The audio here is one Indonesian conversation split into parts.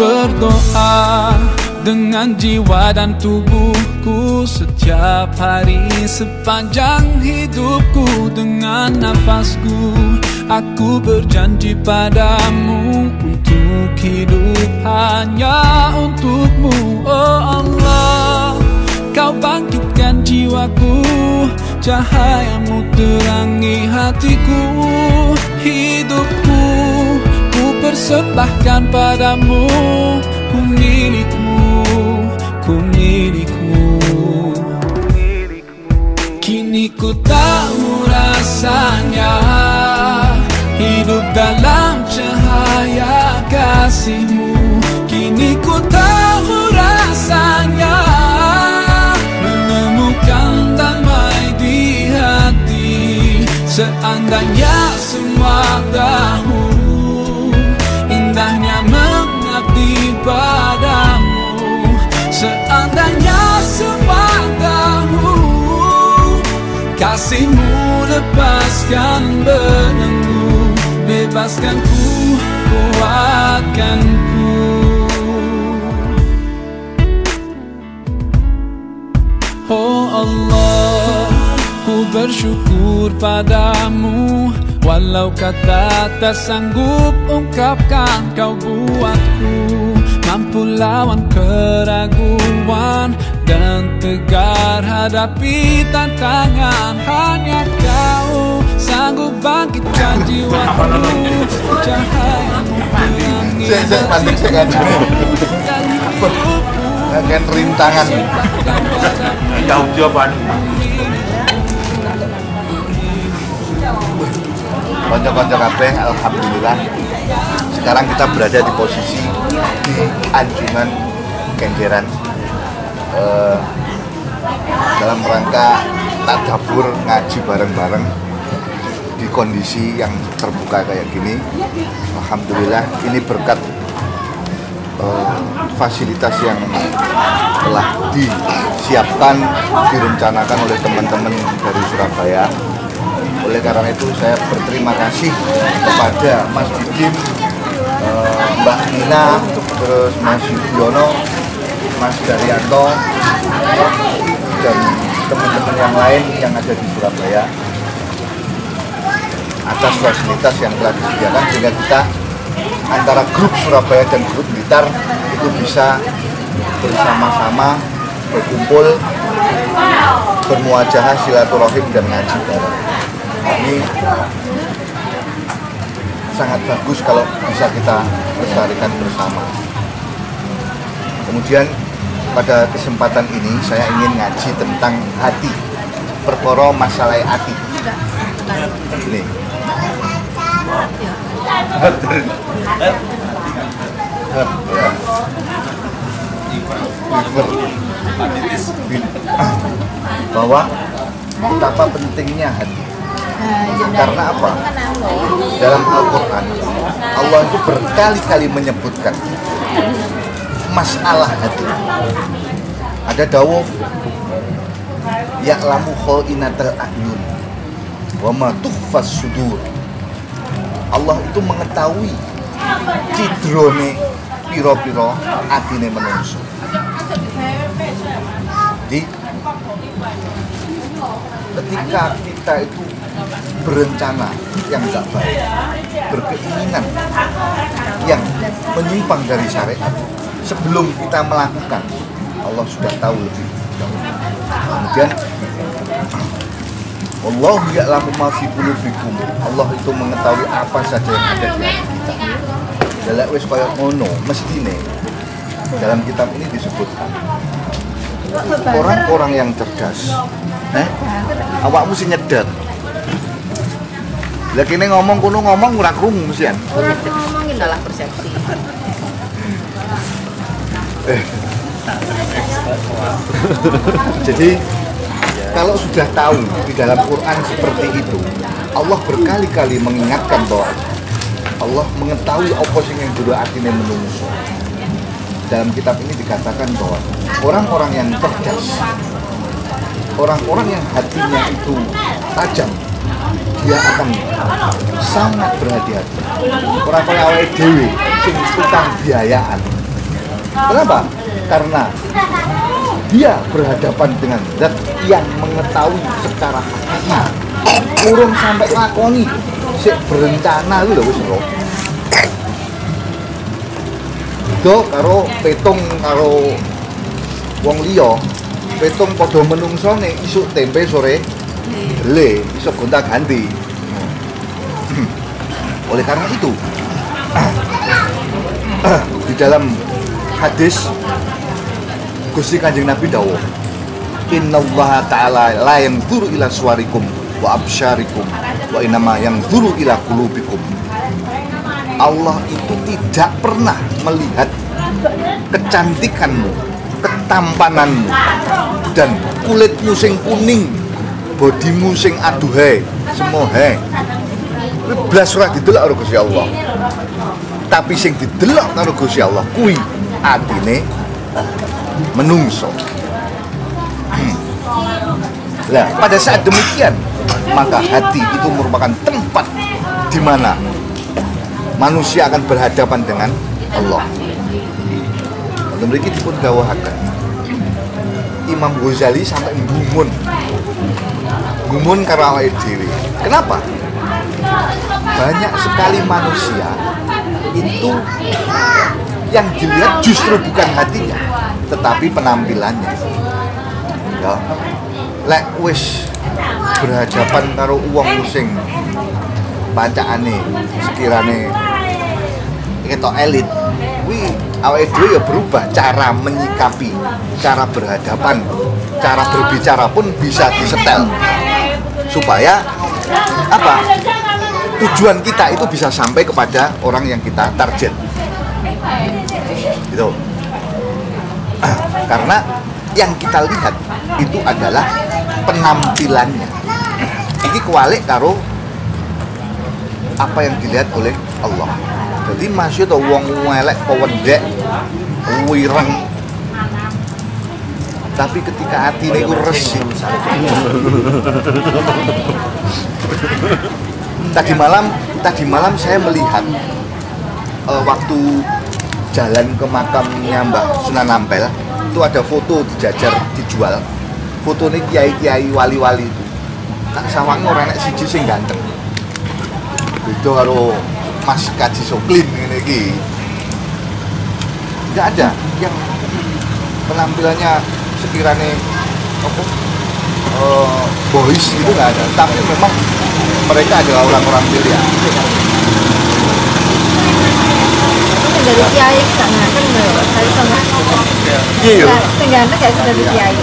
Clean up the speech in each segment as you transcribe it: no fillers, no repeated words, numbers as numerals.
berdoa dengan jiwa dan tubuhku setiap hari sepanjang hidupku. Dengan nafasku aku berjanji padamu untuk hidup hanya untukmu. Oh Allah, kau bangkitkan jiwaku, cahayamu terangi hatiku. Hidupku ku persembahkan padamu, ku milikmu, ku milikmu. Kini ku tahu rasanya hidup dalam cahaya kasihmu. Kini ku tahu rasanya menemukan damai di hati. Seandainya semua tahu indahnya mengabdi padamu. Seandainya semua tahu kasihmu lepaskan belenggu, bebaskan ku, kuatkan ku. Oh Allah, ku bersyukur padamu, walau kata tak sanggup ungkapkan kau buatku mampu lawan keraguan dan tegar hadapi tantangan. Hanya kau sanggup bangkitkan jiwaku, cahayamu pelangi akan rintangan. Tahu jawaban. Konco-konco kabeh, alhamdulillah. Sekarang kita berada di posisi di Anjungan Kenjeran dalam rangka tadabbur ngaji bareng-bareng di kondisi yang terbuka kayak gini. Alhamdulillah, ini berkat fasilitas yang telah disiapkan, direncanakan oleh teman-teman dari Surabaya. Oleh karena itu saya berterima kasih kepada Mas Didim, Mbak Nina, terus Mas Yudhoyono, Mas Daryanto, dan teman-teman yang lain yang ada di Surabaya atas fasilitas yang telah disediakan, sehingga kita antara grup Surabaya dan grup Blitar itu bisa bersama-sama berkumpul, bermuajahah, silaturahim, dan ngaji bareng. Ini sangat bagus kalau bisa kita lestarikan bersama. Kemudian pada kesempatan ini saya ingin ngaji tentang hati, perkara masalah hati. Ini bahwa betapa pentingnya hati. Karena apa? Dalam Al-Quran Allah itu berkali-kali menyebutkan masalah hati. Ada dawuh ya'lamu kha'inatal a'yun wa ma tukhfas sudur. Allah itu mengetahui cidrone piro-piro atine menungso. Jadi ketika kita itu berencana yang tidak baik, berkeinginan yang menyimpang dari syariat, sebelum kita melakukan, Allah sudah tahu lebih jauh. Kemudian Wallahu ya'lamu ma fi qulubikum. Allah itu mengetahui apa saja yang ada di hati kita. Dalek wis kaya ngono, mestine dalam kitab ini disebutkan orang-orang yang cerdas. Awakmu sing nyedet. Lah kene ngomong kono ngomong ora krungu mesian. Ora ngomongin dalam persepsi. Jadi kalau sudah tahu di dalam Quran seperti itu, Allah berkali-kali mengingatkan bahwa Allah mengetahui apa sing yang dulu artinya menungso. Dalam kitab ini dikatakan bahwa orang-orang yang cerdas, orang-orang yang hatinya itu tajam, dia akan sangat berhati-hati. Orang kaya awake dhewe sing utang biayaan, Kenapa? Karena dia berhadapan dengan zat yang mengetahui secara hakiki. Urung sampai lakoni, sik berencana lho wis lho. Do karo petung karo wong liya, petung padha menungsone isuk tempe sore le iso gonta-ganti. Oleh karena itu di dalam hadis Gusti Kanjeng Nabi dawuh, innallaha ta'ala la yanzuru ila suwarikum wa absyarikum wa innama yanzuru ila qulubikum. Allah itu tidak pernah melihat kecantikanmu, ketampananmu, dan kulitmu sing kuning, bodimu sing aduhai, semohe. Blas ora didelok karo Gusti Allah. Tapi sing didelok karo Gusti Allah kuwi atine menungso. Nah, pada saat demikian, maka hati itu merupakan tempat di mana manusia akan berhadapan dengan Allah. Memiliki dipun dawuhaken Imam Ghazali sampai gumun karo awake dhewe. Kenapa? Banyak sekali manusia itu yang dilihat justru bukan hatinya, tetapi penampilannya. Ya, lek wis berhadapan karo wong sing pancakane sekirane ketok elit, kuwi awake dhewe ya berubah cara menyikapi, cara berhadapan, cara berbicara pun bisa disetel supaya apa? Tujuan kita itu bisa sampai kepada orang yang kita target. Gitu. Karena yang kita lihat itu adalah penampilannya. Ini kualik karo apa yang dilihat oleh Allah. Jadi masih tuh wong elek pewendek wireng, tapi ketika hati ini resik. Tadi malam saya melihat waktu jalan ke makamnya Mbah Sunan Ampel, itu ada foto dijajar dijual. Foto ini kiai-kiai wali-wali itu. Tak sawang ora nek siji sing ganteng. Beda karo Mas Kaji Soklin ngene iki. Enggak ada yang penampilannya sekiranya apa? Boys gitu nggak ada. Tapi memang mereka adalah orang-orang pilihan. Dari kiai sana kan saya sama. Iya. Tenggana kayak sudah dari kiai.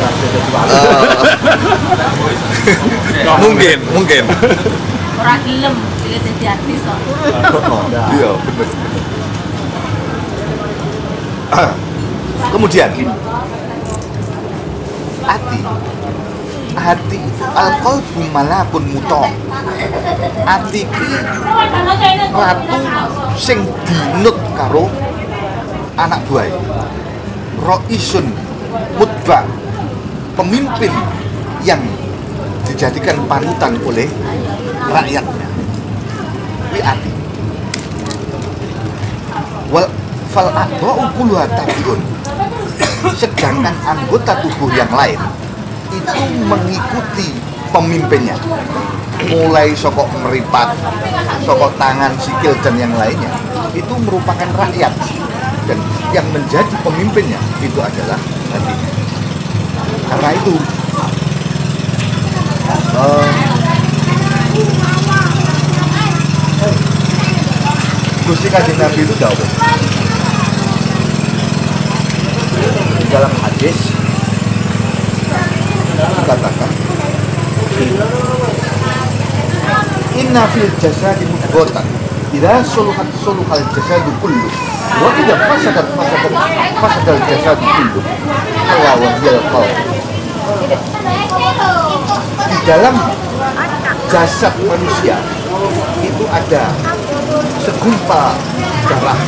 Mungkin. Orang gelem jadi artis kok. Iya, benar. Kemudian hati itu al-qalbu malakun muta. Ati ki ratu sing dinut karo anak buah. Raisun mutba, pemimpin yang dijadikan panutan oleh rakyatnya. Wi ati. Wal fal a'dha'u kulluha tabi'un. Sedangkan anggota tubuh yang lain itu mengikuti pemimpinnya, mulai sokok meripat, sokok tangan, sikil dan yang lainnya itu merupakan rakyat, dan yang menjadi pemimpinnya itu adalah hatinya. Karena itu Gusti Kanjeng Nabi itu dawuh di dalam hadis dikatakan, inna fil jasadi mudghatan idza suluhal jasadu kullu wa idza fasadal jasadu kullu ala wa hiyal qalb. Di dalam jasad manusia itu ada segumpal darah.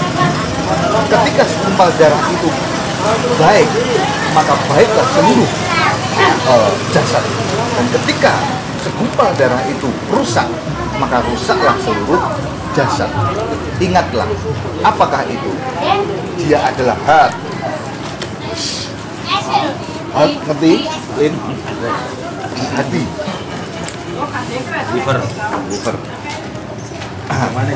Ketika segumpal darah itu baik, maka baiklah seluruh jasad. Dan ketika segumpal darah itu rusak, maka rusaklah seluruh jasad. Ingatlah, apakah itu? Dia adalah Ngerti? Lin. Hati. Liver. Mana?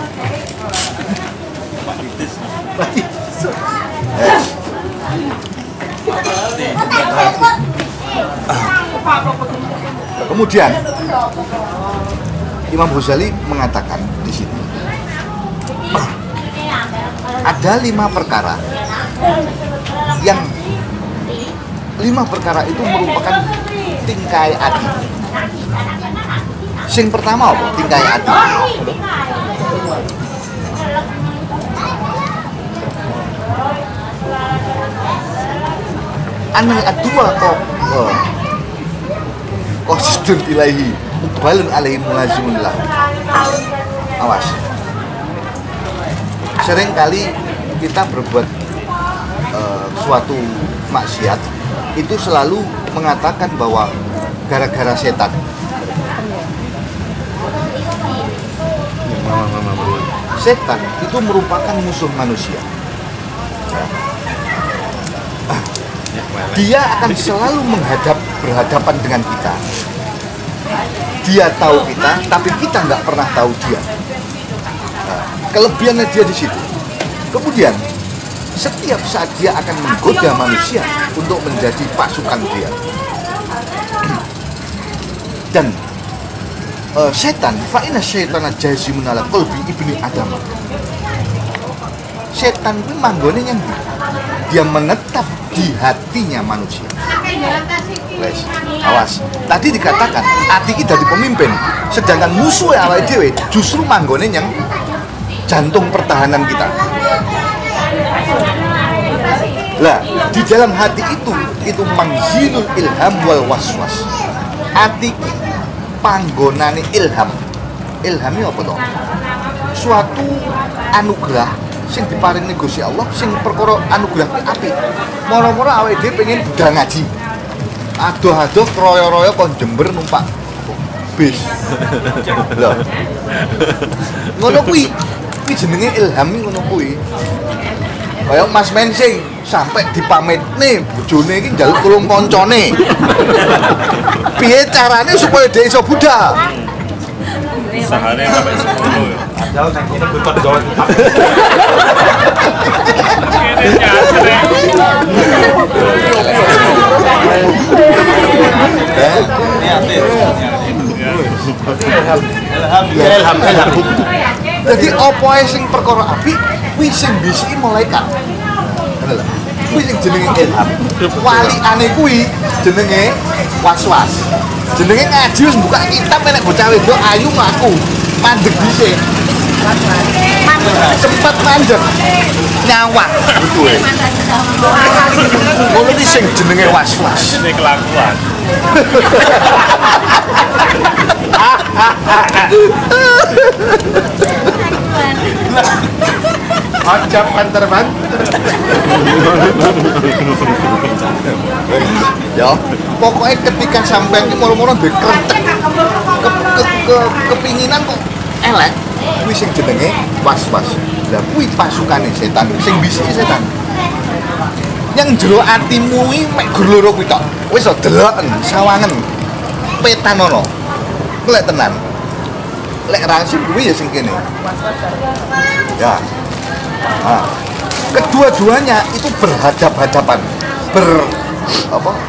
Kemudian Imam Ghazali mengatakan di sini ada 5 perkara yang 5 perkara itu merupakan tingkai ati. Sing pertama apa? Tingkai ati. Anal adua kok qasdun ilahi balun alaihi mulazimun lah. Awas. Sering kali kita berbuat suatu maksiat itu selalu mengatakan bahwa gara-gara setan. Setan itu merupakan musuh manusia. Dia akan selalu berhadapan dengan kita. Dia tahu kita, tapi kita nggak pernah tahu dia. Nah, kelebihannya dia di situ. Kemudian, setiap saat dia akan menggoda manusia untuk menjadi pasukan dia. Dan setan, fa'ina syaitana jazimun ala qalbi ibni Adam. Setan itu manggone yang dia menetap di hatinya manusia. Wes, awas. Tadi dikatakan hati kita di pemimpin, sedangkan musuh awake dhewe justru manggone yang jantung pertahanan kita. Lah, di dalam hati itu manzilul ilham wal waswas. Hati panggonane ilham. Ilhamnya apa toh? Suatu anugerah sing diparingi Gusti Allah, sing perkara anugerah kuwi apik. Moro-moro awake dhewe pengen budal ngaji. Adoh-adoh kroyo-royo kon Jember numpak bis. Lho. Ngono kuwi jenenge ilham ngono kuwi. Kaya Mas Mensing sampai dipamitne bojone iki njaluk tulung koncone. Piye carane supaya dia iso budal? Sahane sampai 10. Padahal nang kene butuh jalan. Ilham. Jadi apa sing perkara apik kuwi sing bisiki malaikat. Ngono lho. Kuwi sing jenenge ilham. Waliane kuwi jenenge waswas. Jenenge ngaji wis buka kitab nek bocah wedok ayu mlaku. Mandeg dhisik. Sempat mandeg. Nyawang betul. Ngono iki sing jenenge waswas. Ini kelakuan. Ajab banter. Ya, pokoknya ketika sampean iki moro-moro duwe krentek kepinginan kok elek, kuwi sing jenenge was-was. Lah kuwi pasukane setan, sing bisiki setan. Yang jero atimu iki mek gur loro kuwi tok. Wis deloken, sawangen. Petanono. Lek tenan. Lek rasim kuwi ya sing kene. Ya. Nah, kedua-duanya itu berhadap-hadapan,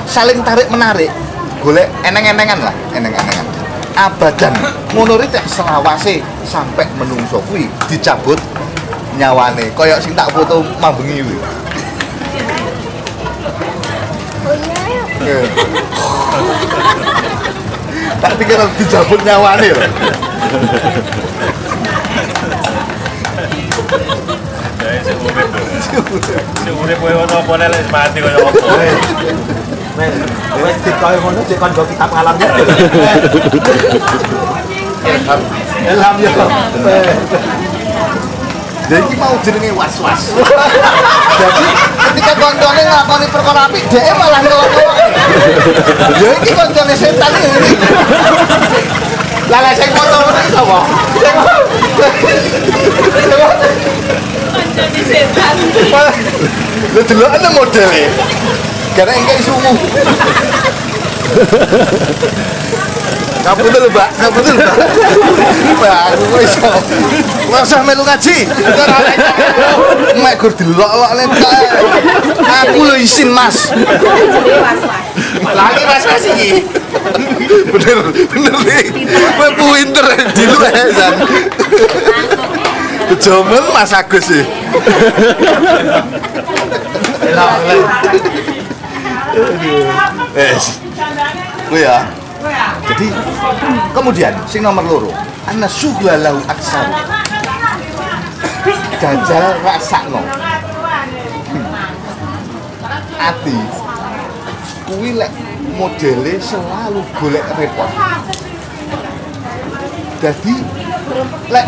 saling tarik menarik, golek eneng-enengan lah, eneng-enengan. Abadan ngono iki selawase sampai menungso kuwi dicabut nyawane, kaya sing tak foto mambengi kuwi. Tak pikir dicabut nyawane lho. Sing urip kowe ono apa nek mati koyo apa. Men, wis dikoyo ngono cek kon go kitab alam ya. Ilham ya. Jadi mau jenenge was-was. Jadi ketika koncone nglakoni perkara apik, dhek malah ngelok-ngelok. Ya iki koncone setan iki. Lah lek sing foto iki sapa? Koncone setan. Lha delok ana modele. Karena engke sungu. Ngapunten lho, Mbak. Ngapunten lho, Mbak. Mbak, aku iso. Masa melu ngaji. Mek gur delok-lokne tok. Aku lho isin, Mas. Lagi Mas iki. Bener nih. Kowe pinter dilu San. Bejomen Mas Agus sih. Enak banget. Kowe ya. Jadi kemudian sing nomor loro, ana suglalau aksar. Jajal rasakno. Ati kuwi lek modele selalu golek repot. Jadi lek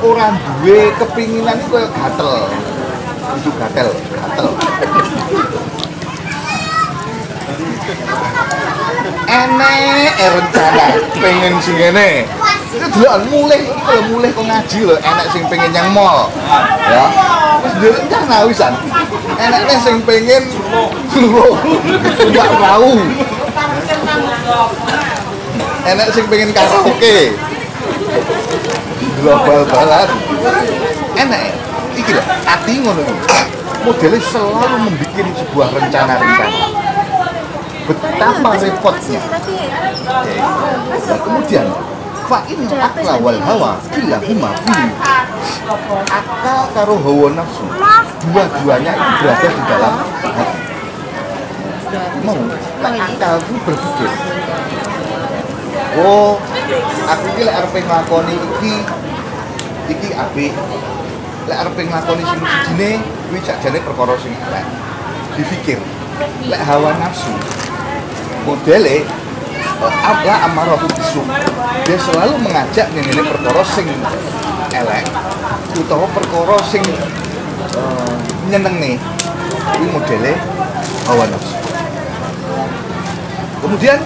ora duwe kepinginan iku koyo gatel. Itu gatel. Enek rencana pengen sing ngene. Itu delokan mulih kok ngaji lho, enek sing pengen nyang mall. Ya. Wis duwe rencana wisan. Enekne sing pengen suruh. Enggak mau. Enek sing pengen karaoke. Global balat. Enek iki lho, ati ngono iki. Modelnya selalu membuat sebuah rencana-rencana. Betapa repotnya. Dan kemudian fa'in akla wal hawa kilahuma fi. Akal karo hawa nafsu dua-duanya itu berada di dalam hati. Mau akal itu berpikir, oh aku iki lek arep nglakoni iki apik. Lek arep nglakoni sing sijine kuwi sakjane perkara sing elek. Dipikir lek hawa nafsu modele apa amarahu bisu, dia selalu mengajak ngene perkara sing elek utawa perkara sing nyenengne. Kuwi modele hawa nafsu. Kemudian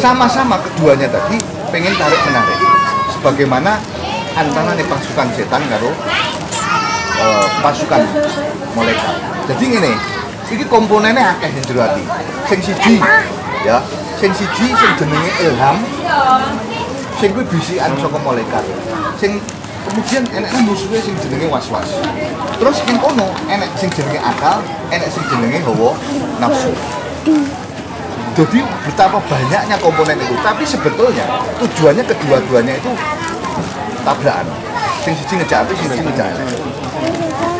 sama-sama keduanya tadi pengen tarik menarik, sebagaimana antara pasukan setan karo pasukan malaikat. Jadi ngene, iki komponennya akeh ning jero ati. Sing siji ya, sing jenenge ilham. Sing kuwi bisikan saka malaikat. Sing kemudian enekne musuhe sing jenenge waswas. Terus ing kono enek sing jenenge akal, enek sing jenenge hawa nafsu. Jadi betapa banyaknya komponen itu, tapi sebetulnya tujuannya kedua-duanya itu tabrakan. Sing siji ngejak apik, sing siji ngejak elek.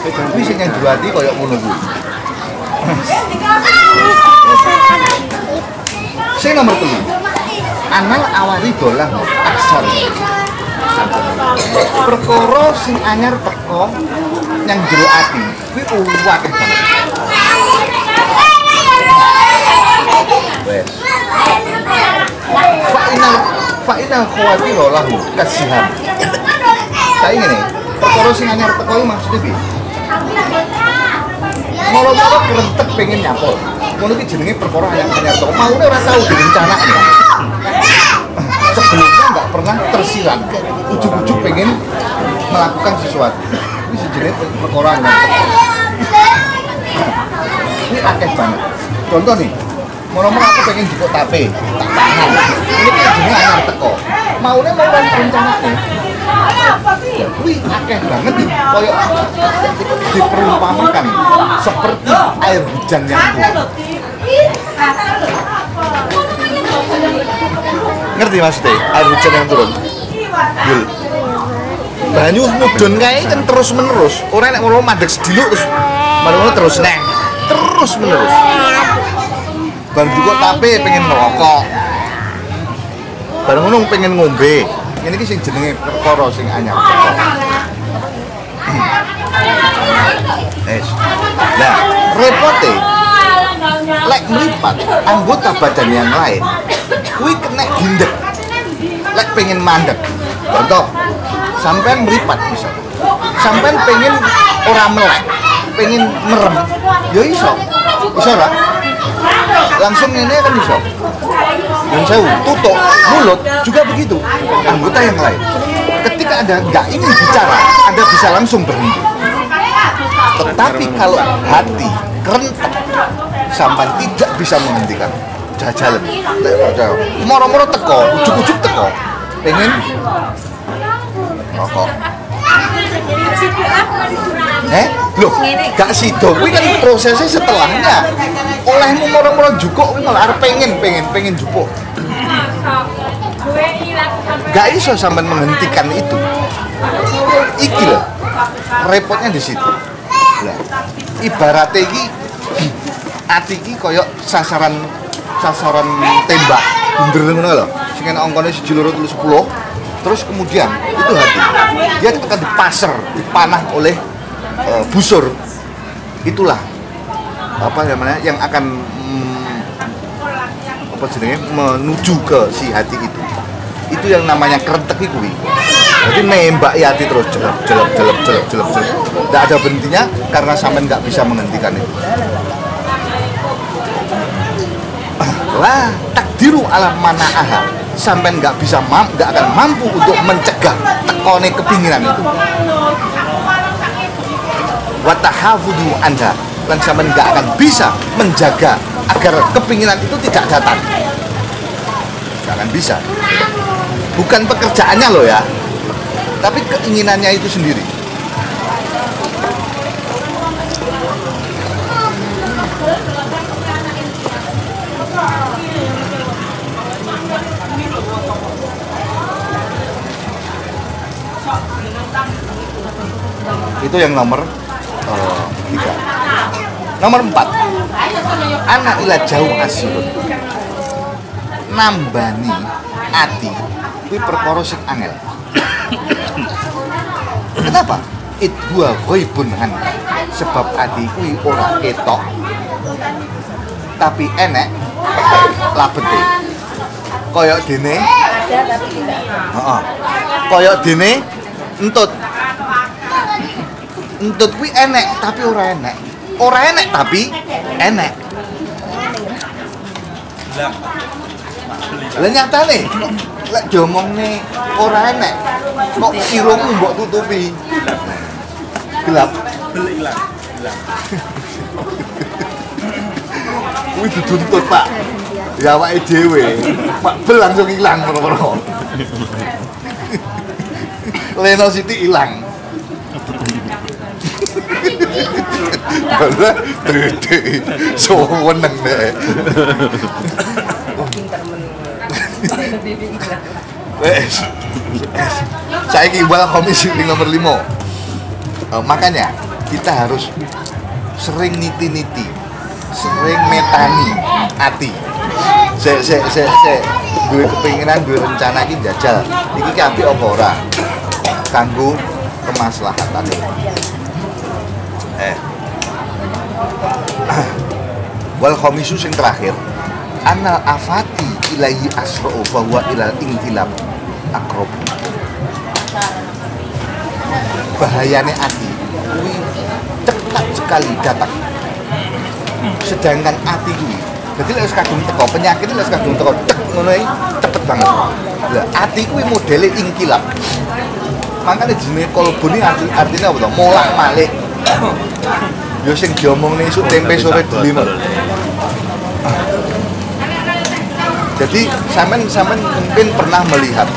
Tapi sing yang jero ati koyo ngono kuwi. Sing nomor 3. Anal awari dolah aksar. Perkara sing anyar teko yang jero ati kuwi akeh banget. Wes. Fa'inal khawatira lahu kasiham. Saya ngene, perkara sing anyar teko iki maksudnya piye? Molo-molo kerentek pengen nyapol. Ngono iki jenenge perkara anyar teko. Maune ora tau direncanakne. Sebelumnya nggak pernah tersirat. Ujuk-ujuk pengen melakukan sesuatu. Ini sejenis perkara anyar teko. Ini akeh banget. Contoh nih, molo-molo aku pengen jupuk tape, tak tahan. Ini kan jenenge anyar teko. Maune mau rencanakne. Wih, akeh banget nih, koyok diperumpamakan seperti air hujan yang turun. Ngerti maksudnya? Air hujan yang turun. Yul. Banyu mudun kae kan terus menerus. Ora nek mau mandek sediluk terus malah terus neng. Terus menerus. Bar juga tape pengen ngerokok. Bareng ngono pengen ngombe. Ini ki sing jenenge perkara sing anyar teko. Nah, repote lek mripat anggota badan yang lain kuwi kena gendek. Lek pengen mandek. Contoh, sampean mripat bisa. Sampean pengen ora melek, pengen merem. Ya iso. Iso ora? Langsung ini kan bisa. Dan saya tutup mulut juga begitu. Anggota yang lain, ketika Anda nggak ingin bicara, Anda bisa langsung berhenti. Tetapi kalau hati kerentek, sampai tidak bisa menghentikan. Jajalan, moro-moro teko, ujuk-ujuk teko, pengen rokok. Loh, gak sido, kuwi kan prosesnya setelahnya. Olehmu moro-moro jukuk, kuwi malah arep pengen jupuk. Gak iso sampean menghentikan itu. Iki lho, repotnya di situ. Lah, ibaratnya iki ati iki koyo sasaran tembak bunder ngono lho. Sing enak angkane 1 2 3 10. Terus kemudian itu hati. Dia ketika dipaser, dipanah oleh busur. Itulah apa namanya yang akan apa jenenge menuju ke si hati itu. Itu yang namanya kerentek kuwi. Jadi nembak hati terus jelek. Enggak ada berhentinya karena sampean enggak bisa menghentikan itu. Lah takdiru ala manaaha, sampean nggak akan mampu untuk mencegah tekone kepinginan itu. Wa tahafudhu anha, dan sampean nggak akan bisa menjaga agar kepinginan itu tidak datang. Nggak akan bisa. Bukan pekerjaannya loh ya, tapi keinginannya itu sendiri. Itu yang nomor 3. Nomor 4, anak ila jauh asirun, nambani ati kuwi perkara sing angel. Kenapa? Idwa ghaibun han, sebab ati kuwi ora ketok tapi enek labete. Kaya dene ada tapi tidak. Heeh. Kaya dene entut kuwi enek tapi ora enek. Ora enek tapi enek. Lah nyatane lek diomongne ora enek, kok irungmu mbok tutupi. Gelap. Hilang. Kuwi dituntut, Pak. Ya awake dhewe. Pak bel langsung ilang moro-moro. Leno Siti ilang. Karena tete seneng deh. Saiki wal komisi nomor 5. Makanya kita harus sering niti-niti, sering metani hati. Duwe kepinginan, duwe rencana iki jajal. Iki ki apik apa ora? Kanggo kemaslahatane. Wal khamisu sing terakhir, anal afati ilahi asra'u bahwa ilal intilab akrob. Bahayane ati kuwi cepat sekali datang. Sedangkan ati kuwi dadi lek kadung teko penyakit, lek kadung teko ngono iki cepet banget. Lah ati kuwi modele ingkilab. Makane jenenge kolbun iki artinya apa to? Molak-malik. Yo sing diomongne isuk tempe sore delima. Jadi sampean mungkin pernah melihat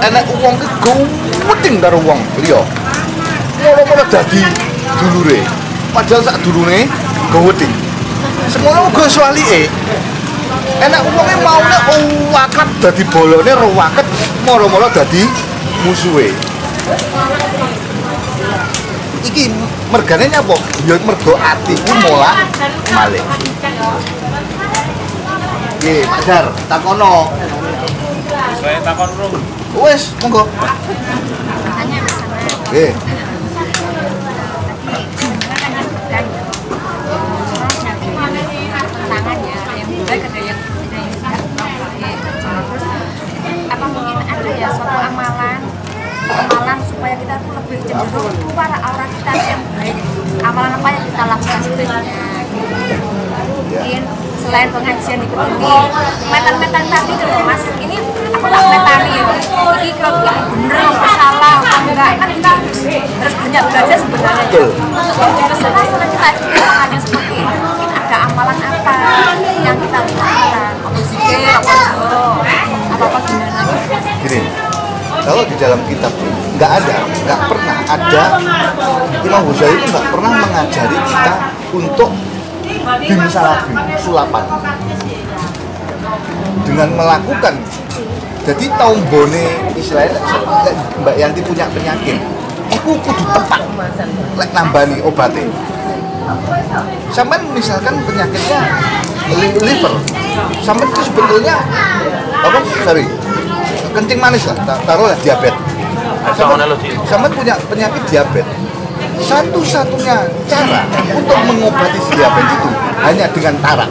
enek wong ki goweding karo wong liya. Mula-mula dadi dulure. Padahal sak dulure goweding. Semono uga swalike. Enek wonge maune waket dadi bolone ro waket, mara-mara dadi musuhe. Iki mergane nyapa? Ya mergo ati ku molak malik. Nggih, Pak Dar, takono. Saya takon rung. Wes, monggo. Nggih. Apa mungkin ada ya suatu amalan supaya kita tuh lebih cenderung keluar aura kita yang baik. Amalan apa yang kita lakukan sebenarnya? Mungkin selain pengajian ikut ini, metan-metan tadi tuh Mas, ini aku tak metani ya. Ini kalau bener apa salah apa enggak kan kita harus banyak belajar sebenarnya. Betul. dalam kitab nggak ada, nggak pernah ada. Imam Ghazali itu nggak pernah mengajari kita untuk bim salah bim, sulapan dengan melakukan. Jadi tombone istilahnya Mbak Yanti punya penyakit, aku kudu tepat lek nambani obatnya. Sampai misalkan penyakitnya liver, sampai itu sebetulnya apa? Sorry, kencing manis lah, taruhlah diabetes. Sampai punya penyakit diabetes. Satu-satunya cara untuk mengobati diabetes itu hanya dengan tarak.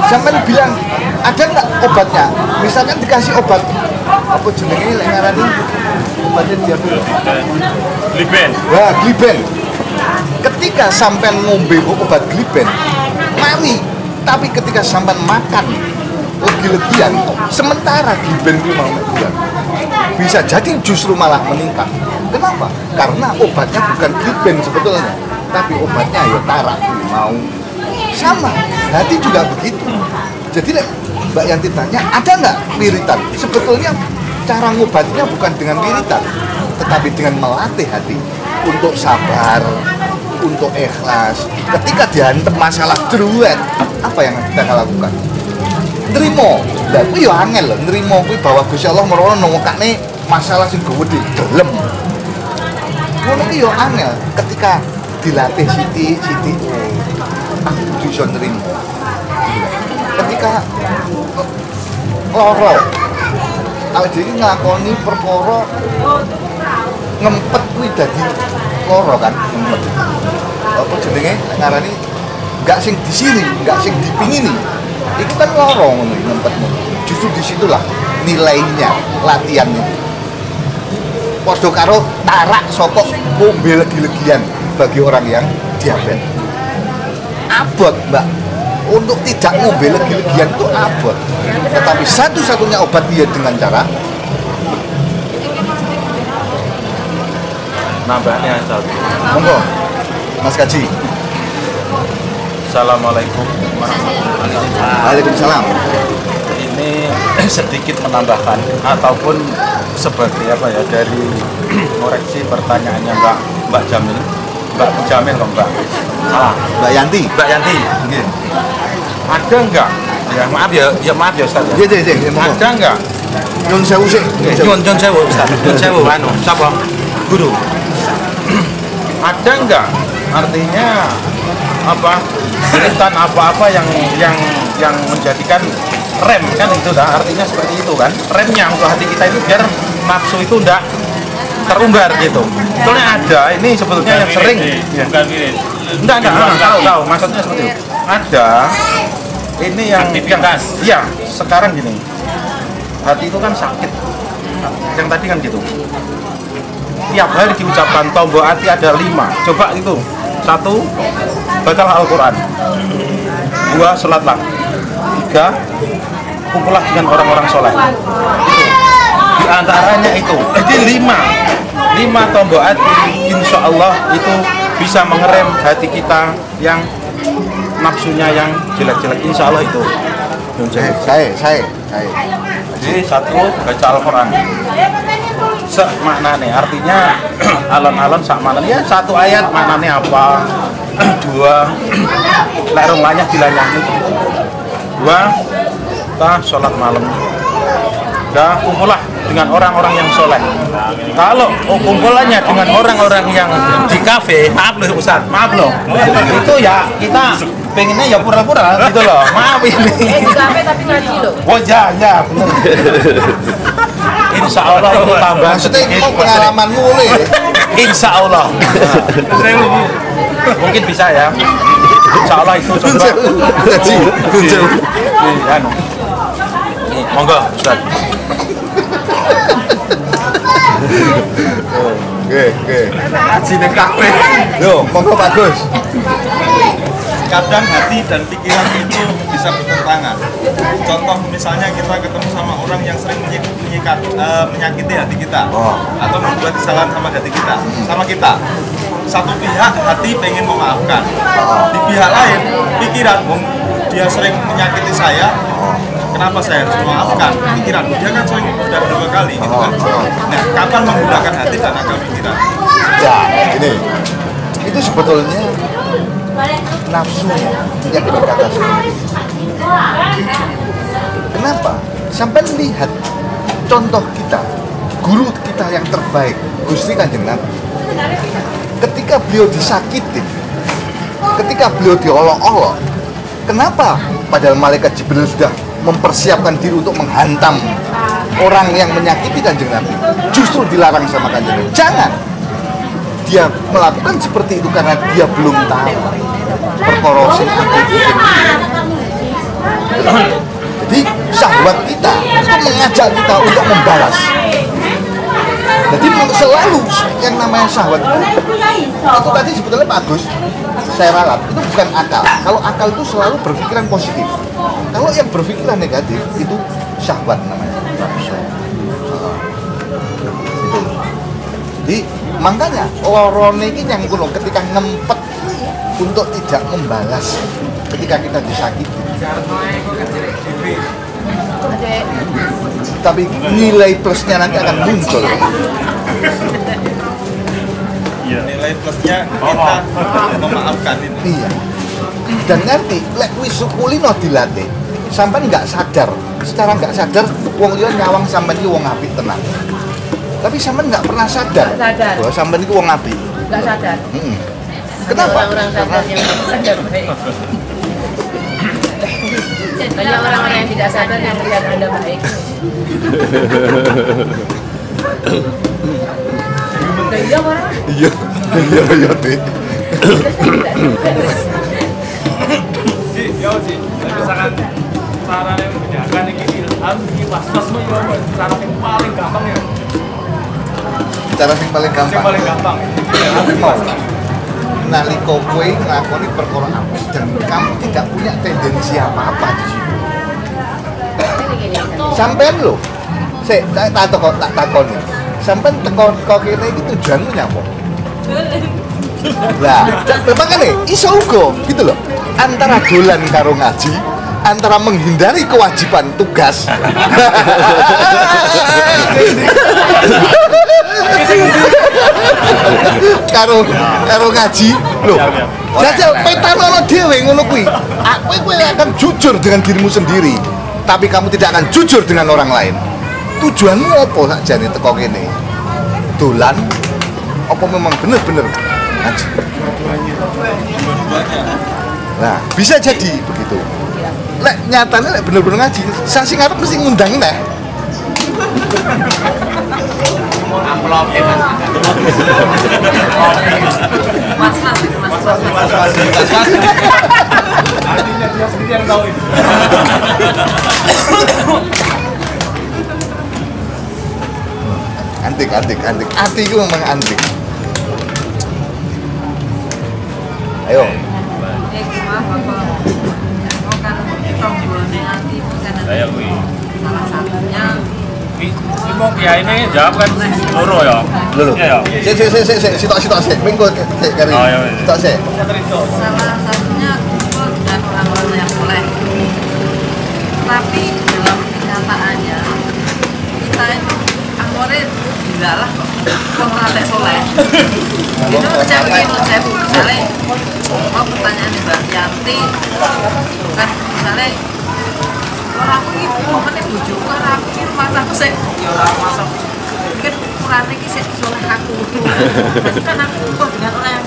Sampai bilang ada nggak obatnya? Misalkan dikasih obat apa jenenge lek ngarani obatnya diabetes? Gliben. Wah, gliben. Ketika sampai ngombe obat gliben, mari. Tapi ketika sampai makan legi-legian, sementara gliben itu mau hilang, bisa jadi justru malah meningkat. Kenapa? Karena obatnya bukan gliben sebetulnya, tapi obatnya ya tarak mau. Sama, hati juga begitu. Jadi Mbak Yanti tanya, ada nggak wiritan? Sebetulnya cara ngobatinya bukan dengan wiritan, tetapi dengan melatih hati untuk sabar, untuk ikhlas. Ketika dihantem masalah druet, apa yang kita lakukan? Nerimo. Lah kuwi yo angel lho, nerimo kuwi bahwa Gusti Allah merono ngokane masalah sing gede dalem. Ngono ki yo angel ketika dilatih siti bisa nerimo. Ketika loro awake dhewe nglakoni perkara ngempet kuwi dadi loro kan, ngempet. Apa jenenge ngarani enggak sing disiri, enggak sing dipingini. Itu kan loro ngono ngempet. Justru disitulah nilainya latihannya. Padha karo tarak saka ngombe legi-legian bagi orang yang diabetes. Abot, Mbak. Untuk tidak ngombe legi-legian itu abot. Tetapi satu-satunya obat dia dengan cara nambahnya satu. Monggo, Mas Kaji. Assalamualaikum. Waalaikumsalam. Ini sedikit menambahkan ataupun sebagai apa ya dari koreksi pertanyaannya Mbak Jamil. Mbak Jamil kok Mbak? Salah. Mbak Yanti. Mbak Yanti. Nggih. Ada enggak? Ya maaf ya Ustaz ya. Nggih, monggo. Ada enggak? Nyun sewu sik. Nyun sewu Ustaz. Nyun sewu anu, sapa? Guru. Ada enggak? Artinya apa? Wiritan apa-apa yang menjadikan rem kan itu dah artinya seperti itu kan. Remnya untuk hati kita itu biar nafsu itu enggak terumbar gitu. Soalnya ada ini sebetulnya yang sering Bukan wirid. enggak tahu maksudnya seperti itu. Ada ini yang Aktivitas. iya, sekarang gini. Hati itu kan sakit. Yang tadi kan gitu. Tiap hari diucapkan tombol hati ada 5. Coba itu. 1, baca Al-Quran. 2, sholatlah. 3, kumpullah dengan orang-orang soleh. Itu. Di antaranya itu. Jadi 5 tombol hati, insya Allah itu bisa mengerem hati kita yang nafsunya yang jelek-jelek. Insya Allah itu. Saya. Jadi 1, baca Al-Quran. Maknanya artinya alon-alon sak maknanya ya 1 ayat maknanya apa 2 lerong lainnya dilanyani 2 kita sholat malam dah kumpullah dengan orang-orang yang soleh. Kalau kumpulannya dengan orang-orang yang di kafe, maaf loh Ustaz, maaf loh itu ya kita pengennya ya pura-pura gitu loh, maaf ini Di kafe tapi ngaji loh. oh ya bener. Insya Allah itu tambah Maksudnya sedikit kok pengalamanmu oleh? Insya Allah mungkin bisa ya. Insya Allah itu coba monggo Ustaz. Oke. Haji ning kafe. Yo, monggo Pak Gus. Kadang hati dan pikiran itu bisa bertentangan. Contoh misalnya kita ketemu sama orang yang sering menyakiti hati kita, atau membuat kesalahan sama hati kita, sama kita. Satu pihak hati pengen memaafkan, di pihak lain pikiran dia sering menyakiti saya, kenapa saya harus memaafkan pikiran? Dia kan sudah 2 kali gitu kan. Nah, kapan menggunakan hati dan akal pikiran? Ya, ini itu sebetulnya nafsunya yang dibatasi. Kenapa? Sampai lihat contoh kita, guru kita yang terbaik, Gusti Kanjeng Nabi. Ketika beliau disakiti, ketika beliau diolok-olok, kenapa? Padahal malaikat Jibril sudah mempersiapkan diri untuk menghantam orang yang menyakiti Kanjeng Nabi. Justru dilarang sama Kanjeng Nabi. Jangan. Dia melakukan seperti itu karena dia belum tahu perkorosi Jadi syahwat kita itu mengajak kita untuk membalas. Jadi selalu yang namanya syahwat itu tadi sebetulnya Pak Agus, saya ralat, itu bukan akal. Kalau akal itu selalu berpikiran positif. Kalau yang berpikiran negatif itu syahwat namanya. Itu. Jadi makanya lorone ini yang kuno ketika ngempet untuk tidak membalas ketika kita disakiti. Tapi nilai plusnya nanti akan muncul. Nilai plusnya kita memaafkan itu. Iya. Dan nanti lek wis sukulino dilatih, sampean nggak sadar, secara nggak sadar wong liya nyawang sampean iki wong apik tenan. Tapi sampean nggak pernah sadar bahwa sampean iki wong apik. Nggak sadar. Kenapa? Orang sadar yang sadar baik. Banyak orang-orang yang tidak sadar yang melihat Anda baik. Iya, orang. Iya, deh. Sih, misalkan cara yang membedakan ini ilham, ini was-wasmu ya, cara yang paling gampang ya. Cara yang paling gampang. Yang paling gampang. Nalika kowe nglakoni perkara apik dan kamu tidak punya tendensi apa-apa di situ. Sampean lho. Sik, tak takoni. Sampean teko kene iki tujuanmu nyapa? Lah, makane iso uga gitu loh. Antara dolan karo ngaji, antara menghindari kewajiban tugas. karo ngaji lho. Jajal petanono dhewe ngono kuwi. Kowe akan jujur dengan dirimu sendiri, tapi kamu tidak akan jujur dengan orang lain. Tujuanmu apa sakjane teko kene? Dolan apa memang bener-bener ngaji? Nah, bisa jadi begitu. Lek nyatane lek bener-bener ngaji, sasi ngarep mesti ngundang neh. Amplop ya Mas. Artinya dia sendiri yang tahu itu. Antik. Ati itu memang antik. Ayo. Saya kui. Salah satunya Mau kiai ini jawab kan loro ya. Lho. Iya ya. Sitok sik. Minggu kari. Oh iya. Sitok sik. salah satunya kumpul dengan orang-orang yang soleh. Tapi dalam kenyataannya kita itu amore dilalah kok sampai soleh. Itu saya begini, saya misalnya mau pertanyaan Mbak Yanti kan misalnya orang aku ini momennya bujuk orang aku ini masak sih ya orang masak mungkin ukurannya ini sih soleh aku berarti kan aku kok dengan orang yang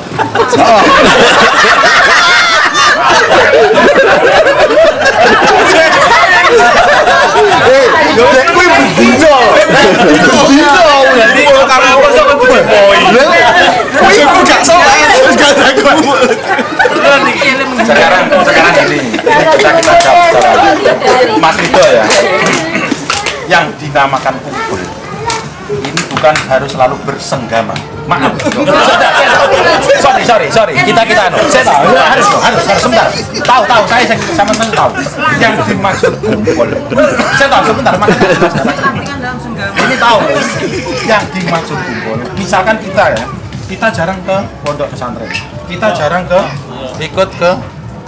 Kuwi bendino. Jadi kalau kamu apa sama poin. Kuwi gak soleh, gak takut. Sekarang ini kita jawab Mas Rido ya. Yang dinamakan kumpul ini bukan harus selalu bersenggama. Maaf. Sorry. Kita saya tahu. Harus sebentar. Tahu. Saya sama teman tahu. Yang dimaksud kumpul. Saya tahu sebentar. Makanya ini tahu. Yang dimaksud kumpul. Misalkan kita jarang ke pondok pesantren. Kita jarang ikut ke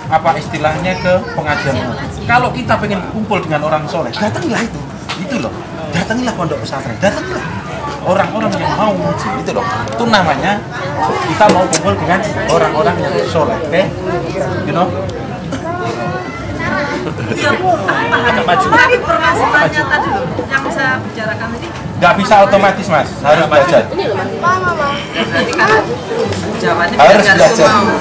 apa istilahnya ke pengajian. Kalau kita pengen kumpul dengan orang soleh, datanglah itu loh. Datangilah pondok pesantren, datangilah orang-orang yang mau ngaji, itu loh. Itu namanya kita mau kumpul dengan orang-orang yang soleh, oke? You know? Iya, tapi permasalahannya tadi loh, yang saya bicarakan tadi Nggak bisa otomatis mas, harus belajar. berarti kan jawabannya Harus biar belajar. semua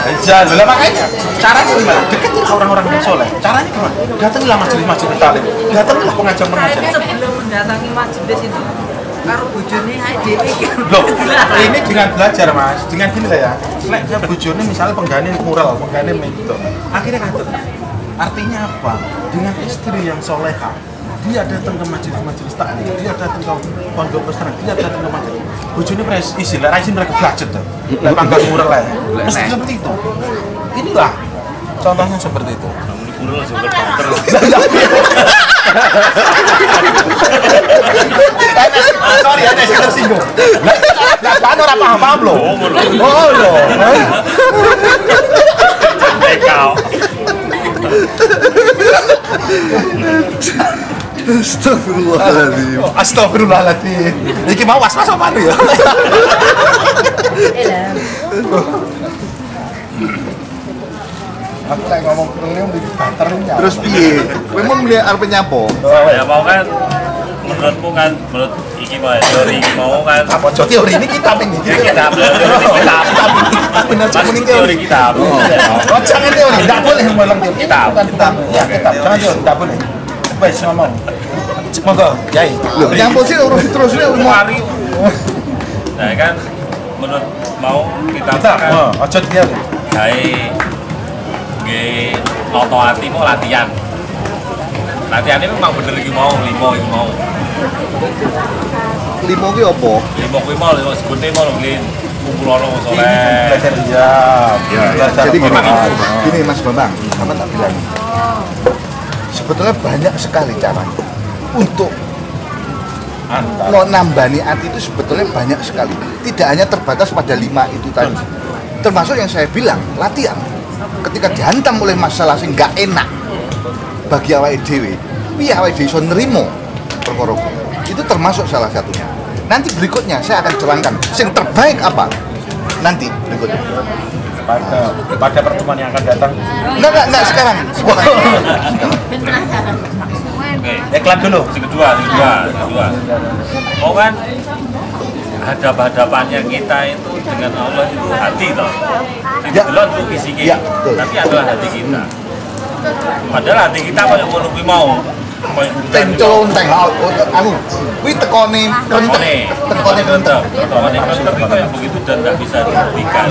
Belajar, lah makanya caranya gimana? Deketin orang-orang yang soleh. Caranya gimana? Datangilah majelis-majelis taklim, datangilah pengajian-pengajian. Saya sebelum mendatangi majelis itu karo bojone ae dhewe iki. Loh, ini dengan belajar mas, dengan gini lah ya. Nek ke bojone misalnya penggane mural, penggane gitu. Akhirnya katut. Artinya apa? Dengan istri yang soleha, dia datang ke majelis-majelis taklim, dia datang ke pondok pesantren, dia datang ke majelis. Bojone pres istilah raisin mereka belajar tuh. Lek pangkat mural lah. Mesti seperti itu. Inilah contohnya seperti itu. Mural juga banter. Sorry, ada yang tersinggung. Lah kan ora paham loh. Oh loh. Kau. Astagfirullahaladzim. Astagfirullahaladzim. Iki mau was-was apa ya? Aku lagi ngomong kerengnya di banternya. Terus piye? Kowe mau melihat arep nyapo? Ya mau kan menurutmu kan menurut iki mau teori iki mau kan Apa jo teori ini kitab ini? kita Kitab. Benar cuma ini teori kita. Oh, jangan teori, enggak boleh ngulang teori. Kitab. Kitab. Ya, kitab. Jangan teori, enggak boleh. Wes ngomong. Monggo, Yai. Loh, nyapo sih urus terus ya Mari. Nah kan menurut mau kita Kitab. kan Oh, ojo teori. gawe nggih noto ati mau latihan. Latihannya memang bener iki mau limo iki mau. limo ki opo? Limo kuwi mau limo sebutne mau lho Glin. Kumpulono soleh. Belajar hijab. Belajar Jadi gini, Quran. gini Mas Bambang, sama tak bilang. Sebetulnya banyak sekali cara untuk nambani hati itu sebetulnya banyak sekali. Tidak hanya terbatas pada 5 itu tadi. Termasuk yang saya bilang, latihan. Ketika dihantam oleh masalah sing nggak enak bagi awake dhewe, piye awake dhewe iso nrimo perkara kuwi. Itu termasuk salah satunya. Nanti berikutnya saya akan terangkan yang terbaik apa. Nanti berikutnya. Pada pertemuan yang akan datang. Enggak sekarang. Oke. Iklan dulu. Yang kedua. Mau kan hadap-hadapannya kita itu dengan Allah itu hati toh. Yang Ya. kedua itu fisik, Ya, betul. tapi adalah hati kita. Padahal hati kita kayak ngono kuwi mau. Tencong anu kuwi tekone krentek. Tekone krentek. Tekone krentek itu kayak begitu dan nggak bisa dibuktikan.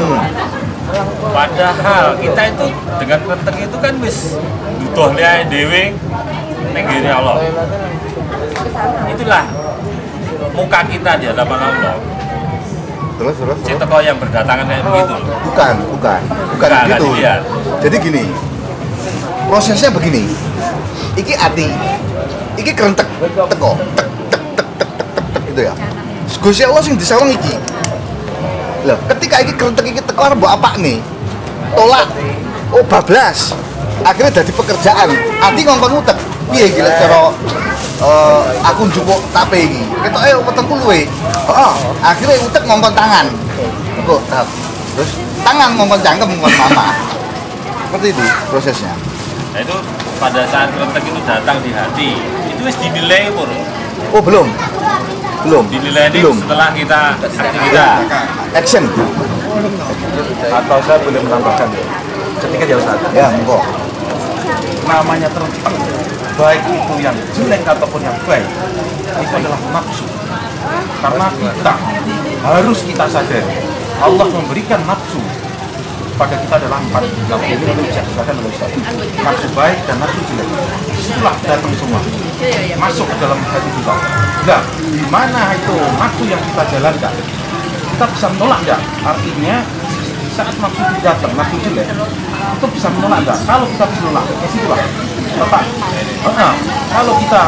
Padahal kita itu dengan krentek itu kan wis butuh lihat dewe negeri Allah. Itulah muka kita di hadapan Allah. Terus. Si teko yang berdatangan kayak begitu. Bukan Nggak gitu. dilihat. Jadi gini. Prosesnya begini. Iki ati. Iki krentek teko. Tek gitu ya. Gusti Allah sing disawang iki. Loh, ketika iki krentek iki teko arep mbok apakne? Tolak. Oh, bablas. Akhirnya jadi pekerjaan. Ati ngongkon utek. Piye iki lek cara aku njupuk tape iki. Ketoke wetengku luwe. Heeh. Akhirnya utek ngongkon tangan. Kok tahap. Terus tangan ngongkon cangkem ngongkon mama. Seperti itu prosesnya. Nah itu pada saat krentek itu datang di hati, itu wis dinilai pur. Oh, belum. Dinilai ini Belum. setelah kita aktivitas. Ya. Action. Atau saya boleh menambahkan ketika dia Ustaz. Ya, monggo. Namanya terletak baik itu yang jelek ataupun yang baik itu adalah nafsu. Karena kita sadari Allah memberikan nafsu pada kita adalah 4. Kalau ini bisa disebutkan oleh Ustaz. Nafsu baik dan nafsu jelek. Itulah datang semua masuk ke dalam hati kita. Nah, di mana itu nafsu yang kita jalankan? Kita bisa menolak enggak? Artinya saat nafsu itu datang, nafsu jelek itu bisa menolak enggak? Kalau kita bisa menolak, ya situlah Bapak. Kalau kita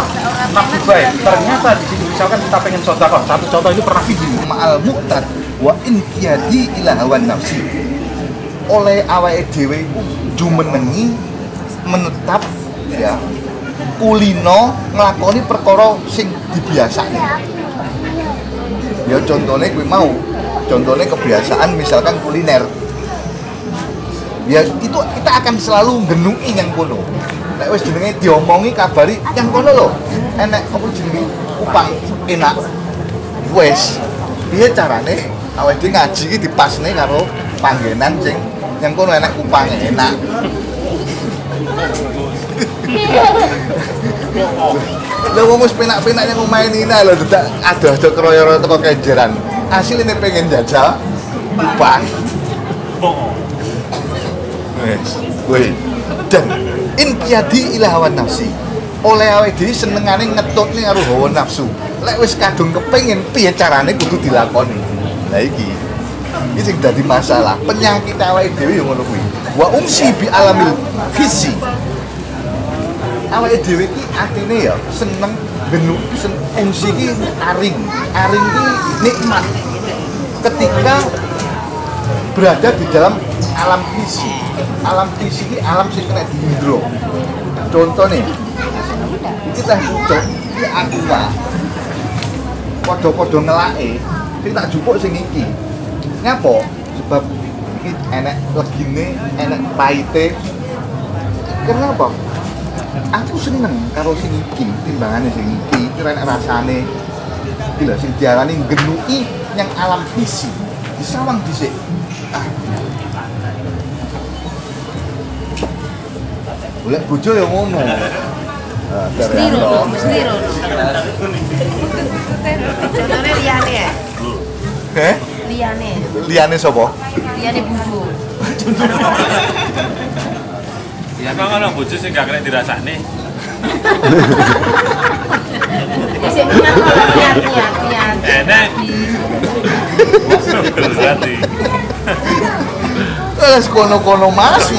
nafsu baik, ternyata di sini misalkan kita pengen sedekah. Satu contoh ini pernah video. Ma'al muqtad wa in qiyadi ila hawan nafsi. Oleh awake dhewe iku kudu menengi menetap ya kulino nglakoni perkara sing dibiasakne. Ya contohnya gue mau, contohnya kebiasaan misalkan kuliner. Ya itu kita akan selalu ngenui yang kono. Nek wis jenenge diomongi kabari yang kono lho. Enek apa jenenge upang enak. Wes piye carane awake dhewe ngaji iki dipasne karo panggenan sing yang kono enek upang enak. Lha wong wis penak-penak yang main ini lho dadak ada kroyo teko kenjeran. Asline pengen jajal upang. Woi, dan inqiyadi ila hawa nafsi. Oleh awake dhewe senengane ngetutne karo hawa nafsu. Lek wis kadung kepengin piye carane kudu dilakoni. Lah iki sing dadi masalah. Penyakit awake dhewe yo ngono kuwi. Wa umsi bi alamil hissi. Awake dhewe iki atine ya seneng genu umsi iki aring. Aring iki nikmat. Ketika berada di dalam alam visi. Alam visi ini alam sing kena diindro. Contoh nih, kita butuh di aqua, podo-podo ngelake, kita jupuk sing iki. Ngapa? Sebab iki enek legine, enek pahite. Kenapa? Aku seneng karo sing iki, timbangane sing iki, kira enek rasane. Iki lho sing diarani genui yang alam visi. Disawang dhisik. Boleh bojo ya ngono. Mesti rono. Contohnya liyane ya? Liyane sapa? Liyane bojo. Ya kok ngono bojo sing gak kena dirasakne. Sing niat. Enak. Berarti. Wes kono-kono mas.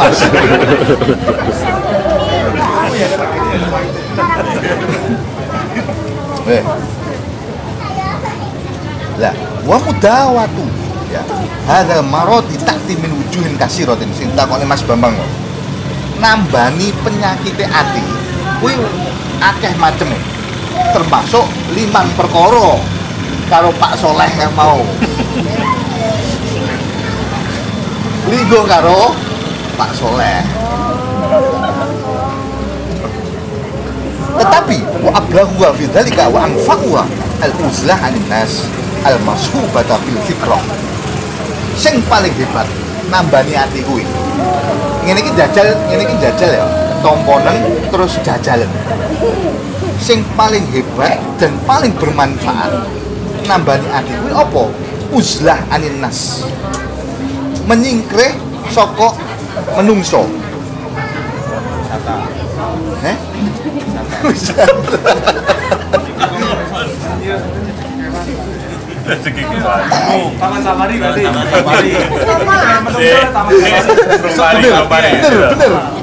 Lah, wa mudawatu ya. Hadzal maradi ta'ti min wujuhin kasiratin sing takone Mas Bambang. Nambani penyakite ati kuwi akeh maceme. Termasuk 5 perkara karo Pak Soleh yang mau. Linggo karo Pak Soleh. Tetapi wa ablahu wa fi dzalika wa anfaqwa al-uzlah 'anil nas al-mashubata bil fikrah. Sing paling hebat nambani ati kuwi. Ngene iki jajal ya. Tomponen terus jajalan. Sing paling hebat dan paling bermanfaat nambani ati kuwi apa? Uzlah 'anil nas. Menyingkrih saka menungso. Taman safari berarti.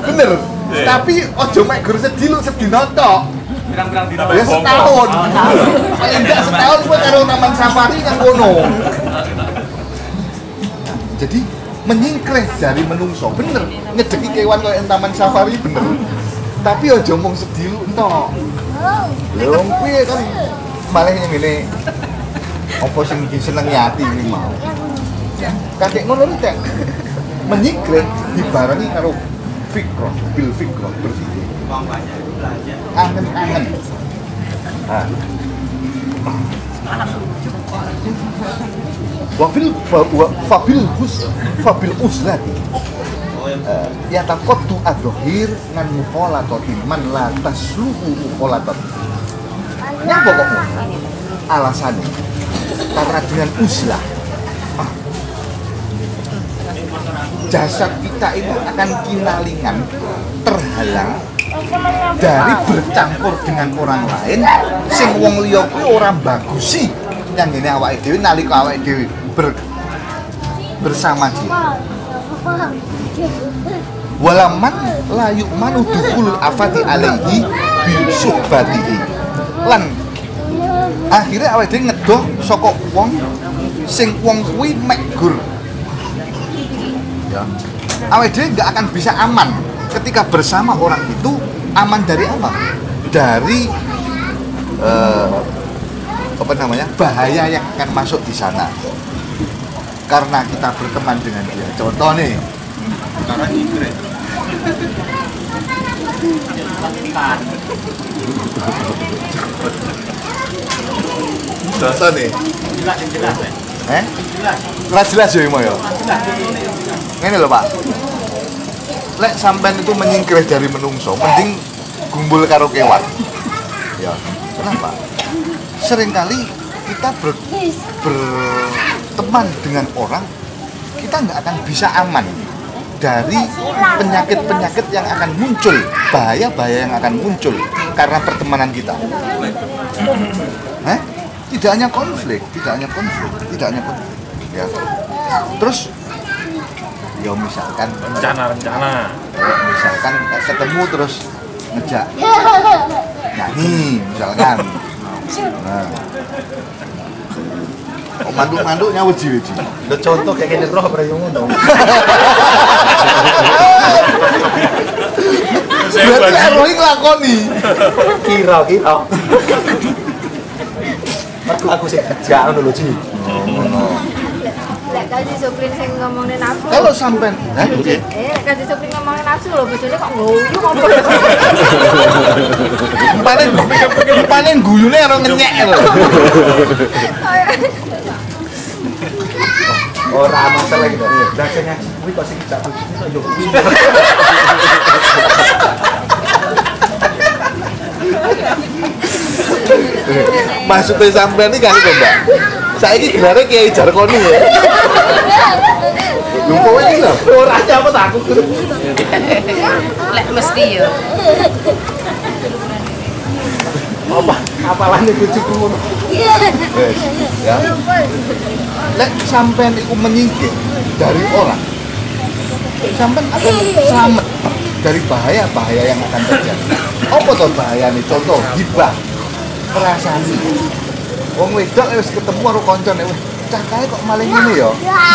Bener. Tapi ojo mek gur sediluk sedina tok. Pirang-pirang dina. Ya setahun. Paling enggak setahun kowe karo taman safari nang kono. Jadi menyingkrih dari menungso, bener. Ngedeki kewan kaya taman safari bener. Tapi aja mung sediluk entok. Lha kuwi kan malah ngene apa sing disenengi ati iki mau. Kakek ngono tek. Menyingkrih dibarengi karo fikrah, bil fikrah berpikir. Angen-angen. Fabil uzlati ya takotu adzohir ngan muqolatotin man la tasluhu muqolatot. Nyapa kok alasannya? Karena dengan uzlah jasad kita itu akan kinalingan, terhalang dari bercampur dengan orang lain sing wong liya kuwi ora bagusi yang ngene awake dhewe nalika awake dhewe bersama dia. Walaman la yu'manu dukhulul afati alaihi bi suhbatihi. Lan akhirnya awake dhewe ngedoh saka wong sing wong kuwi mek gur. Ya. awake dhewe nggak akan bisa aman ketika bersama orang itu. Aman dari apa? Dari bahaya yang akan masuk di sana karena kita berteman dengan dia. Contoh nih, Karena Inggris. contoh nih, jelas ya Imo ya. Ini loh Pak, lek sampean itu menyingkir dari menungso, mending gumbul karo kewan. Ya, kenapa? Seringkali kita berteman dengan orang, kita nggak akan bisa aman dari penyakit-penyakit yang akan muncul, bahaya-bahaya yang akan muncul karena pertemanan kita. Tidak hanya konflik. Ya. Terus, ya misalkan rencana. Misalkan ketemu terus ngejak nyanyi, misalkan. Nah. Oh, manduk-manduknya uji-uji. Lo contoh kayak gini roh pada yang ngono. Berarti Eroi nglakoni. Kira. Aku sih kerjaan dulu Ci. Lek Kaji Suprin sing ngomongin nafsu. Kalau sampean, Lek Kaji Suprin ngomongin nafsu lho, bojone kok nguyu ngomong. paling guyune ora ngenyek lho. Ora masalah gitu. Dasarnya kuwi kok sing jatuh yo. Maksudnya sampean iki kan kok, Mbak. Saiki gelare Kiai Jarkoni ya. Lupa iki lho. Ora apa tak aku. Lek mesti yo. Apalane bojoku ngono. Ya. Lek sampean iku menyingkir dari orang, sampean akan selamat dari bahaya-bahaya yang akan terjadi. Apa toh bahayane? Contoh gibah, perasaan. Wong wedok wis ketemu karo koncone, wis cah kae kok maling ngene ya.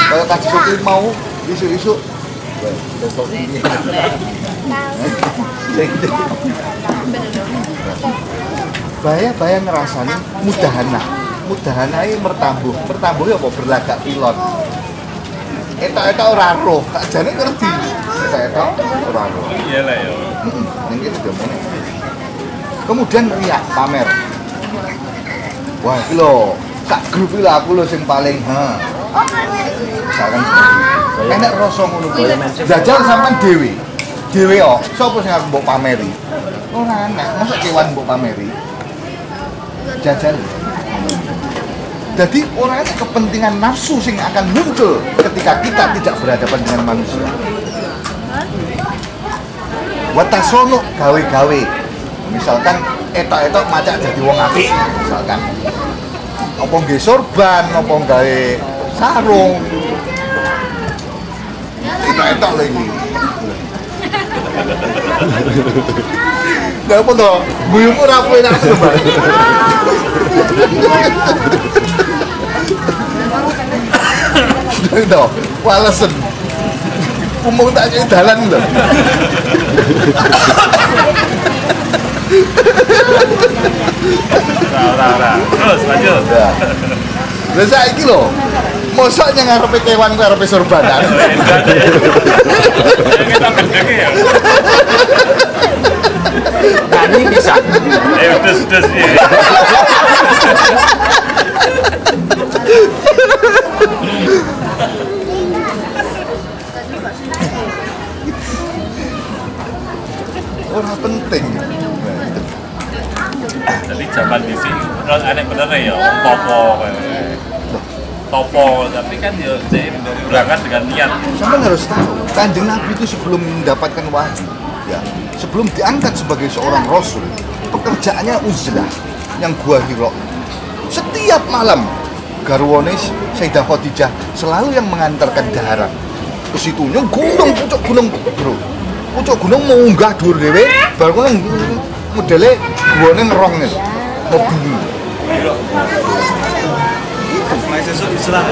Kaya Kaji Suprin mau isuk-isuk. Besok ini. Bahaya ngerasani mudahana iki mertambuh ya apa berlagak pilot. Etok-etok ora roh, sakjane ngerti. Etok-etok ora roh. Iyalah ya. Ning kene demone. Kemudian riak pamer. Wah, iki lho, sak grup iki aku lho sing paling misalkan enek rasa ngono kuwi. Jajal sampean dhewe yo, sapa sing aku mbok pameri? Ora enek, mosok kewan mbok pameri. Jajal. Jadi orang itu kepentingan nafsu sing akan muncul ketika kita tidak berhadapan dengan manusia. Watasono gawe-gawe. Misalkan etok-etok macak jadi wong apik, misalkan. Apa nggawe sorban, apa nggawe sarung. Etok-etok lagi. Nggak apa toh, guyumu rapuin aku Mbak. Itu, walesen. Umum tak jadi dalan lho. Terus lanjut. Ya. Lah saiki lho, mosok yang ngarepe kewan ku arepe sorbanan. Kita gendeng ya. Tadi bisa. Des ya. Orang penting. Jadi zaman di sini aneh bener ya, topo, tapi kan ya berangkat dengan niat. Sampai harus tahu, Kanjeng Nabi itu sebelum mendapatkan wahyu, ya, sebelum diangkat sebagai seorang rasul, pekerjaannya uzlah yang gua Hira. Setiap malam garwane Sayyidah Khadijah selalu yang mengantarkan daharan ke situ. Yang pucuk gunung, bro. Pucuk gunung mau munggah dhuwur dhewe, bar kono modele guwane ngerong ngene. Mobil. Mulai sesuk Islam.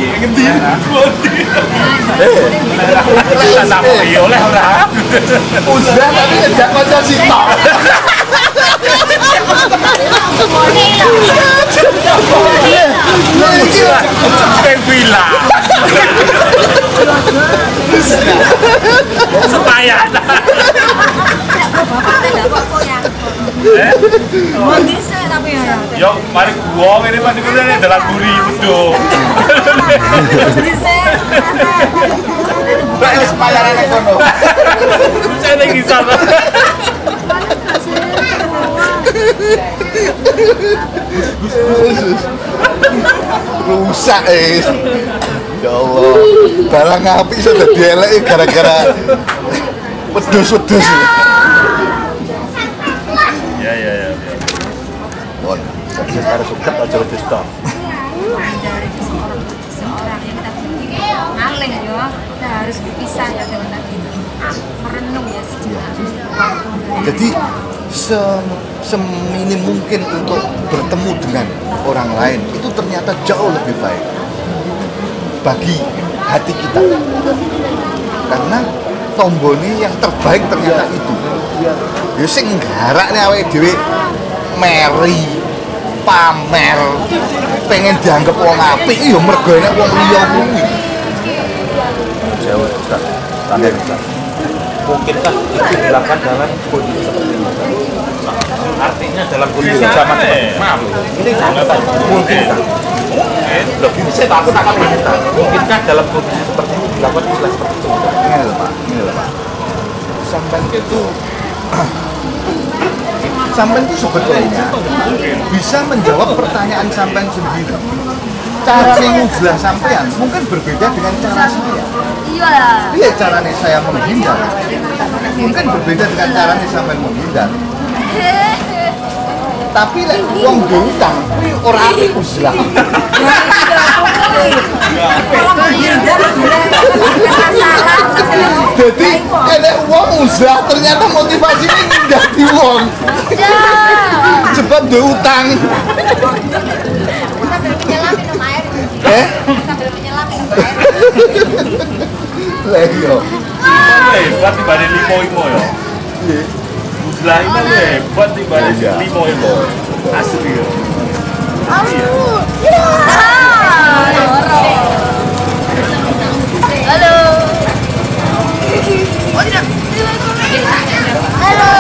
Ngendi? Sama iya oleh ora. Uzlah tapi ngejak kanca sitok. Kayak villa. Supaya yo mari gua ini mandi kuda nih dalam buri bedo. Bae sepayaran nek kono. Saya lagi sana. Rusak ya Allah, barang api sudah dielek gara-gara wedhus-wedhus. Ya. Bon, saya harus suket aja wedhus tok. Dari seseorang yang kita bikin ngalih ya, kita harus berpisah ya dengan tadi merenung ya sejenak. Jadi seminim mungkin untuk bertemu dengan orang lain itu ternyata jauh lebih baik bagi hati kita, karena tombone yang terbaik ternyata itu ya sing nggarakne awake dhewe meri pamer pengen dianggap wong apik ya mergo nek wong liya kuwi Jawa Ustaz. Tanda Ustaz. Mungkinkah itu dilakukan dalam kondisi seperti ini? Artinya dalam kondisi zaman maaf, ini sangat mungkin. Loh, saya takut akan minta. Mungkinkah dalam kondisi seperti ini dilakukan istilah seperti itu? Ini loh Pak. Sampai itu sebetulnya bisa menjawab pertanyaan sampean sendiri. Cara nguzlah sampean mungkin berbeda dengan cara saya. Iya, caranya saya menghindar mungkin berbeda dengan caranya sampean menghindar. Tapi lek wong diutang kuwi ora apik uzlah. Jadi nek wong uzlah ternyata motivasinya ngindari wong. Cepat diutang. Menyelam minum air. Sambil menyelam minum air. Lah iya. Hebat dibanding limo ya. Uzlah ini hebat dibanding limo itu. Asli ya. Halo. Oh tidak. Halo.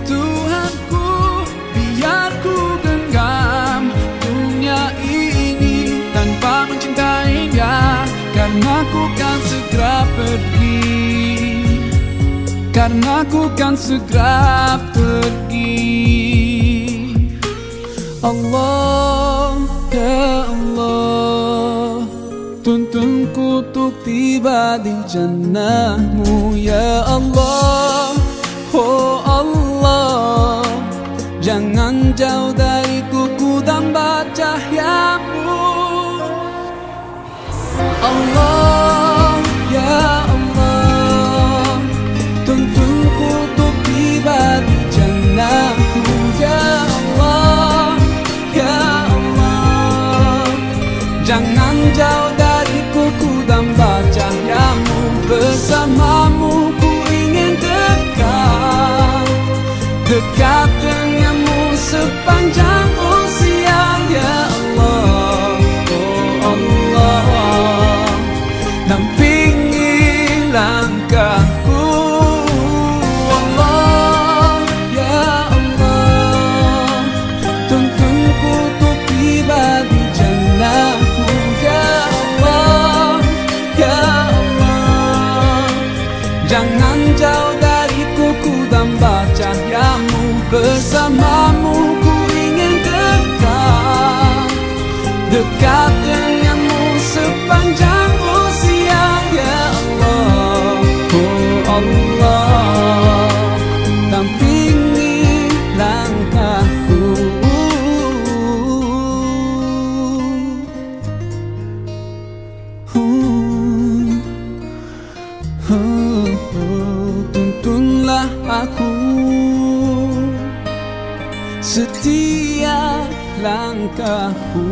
Tuhanku, biar ku genggam dunia ini tanpa mencintainya, karena ku kan segera pergi, karena ku kan segera pergi. Allah, ya Allah, tuntunku untuk tiba di jannahmu, ya Allah. Oh Allah, jangan jauh dariku, ku tambah cahayamu. Allah, ya Allah, tuntunku untuk tiba di jannahmu, ya Allah, ya Allah. Jangan jauh dariku, ku tambah cahayamu. Bersamamu ku ingin dekat, dekat denganmu sepanjang usia, ya Allah. Oh Allah, dampingi langkahku. Allah, ya Allah, tuntunku untuk tiba di jannahmu, ya Allah, ya Allah. Jangan jauh dariku, ku tambah cahayamu. Bersamamu ku ingin dekat, dekat denganmu sepanjang usia, ya Allah. Oh Allah, dampingi langkahku. Tuntunlah aku setiap langkahku.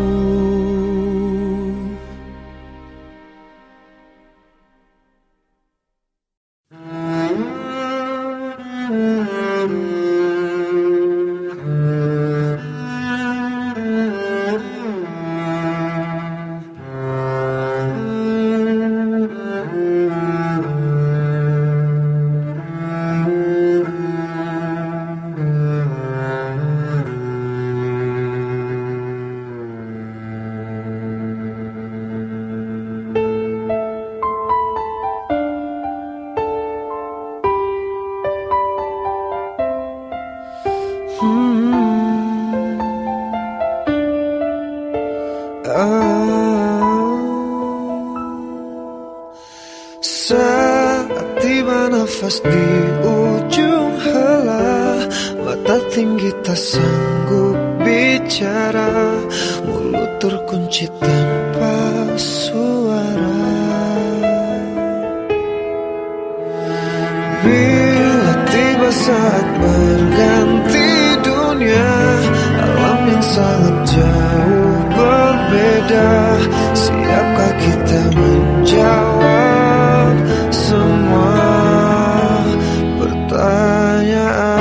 Saat tiba nafas di ujung helah, mata tinggi tak sanggup bicara, mulut terkunci tanpa suara. Bila tiba saat berganti dunia, alam yang sangat jauh berbeda, siapkah kita menjawab semua pertanyaan?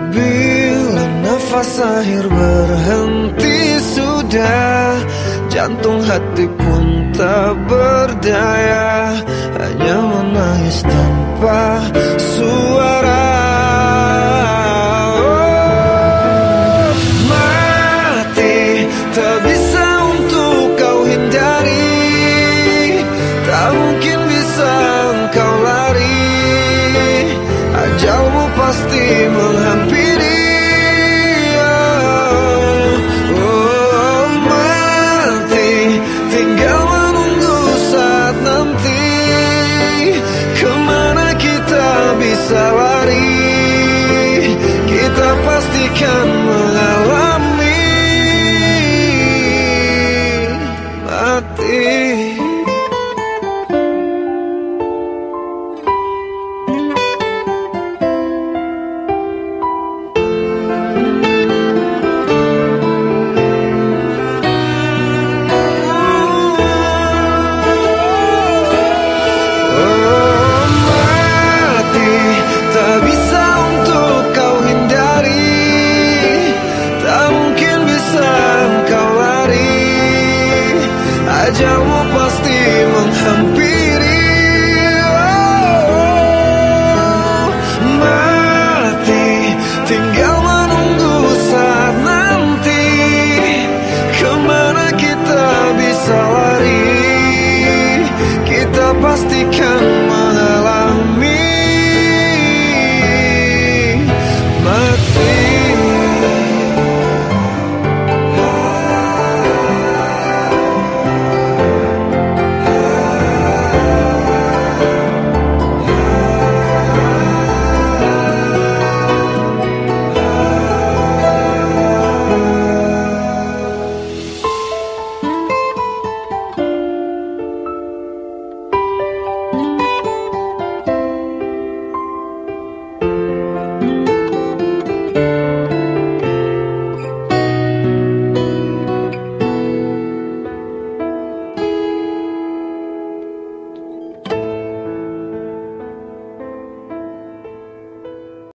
Bila nafas akhir berhenti sudah, jantung hati pun tak berdaya, hanya menangis tanpa suara. Oh, mati tak bisa untuk kau hindari, tak mungkin bisa engkau lari, ajalmu pasti menghampiri. Tinggal menunggu saat nanti, kemana kita bisa lari, kita pastikan mengalami mati. Jauh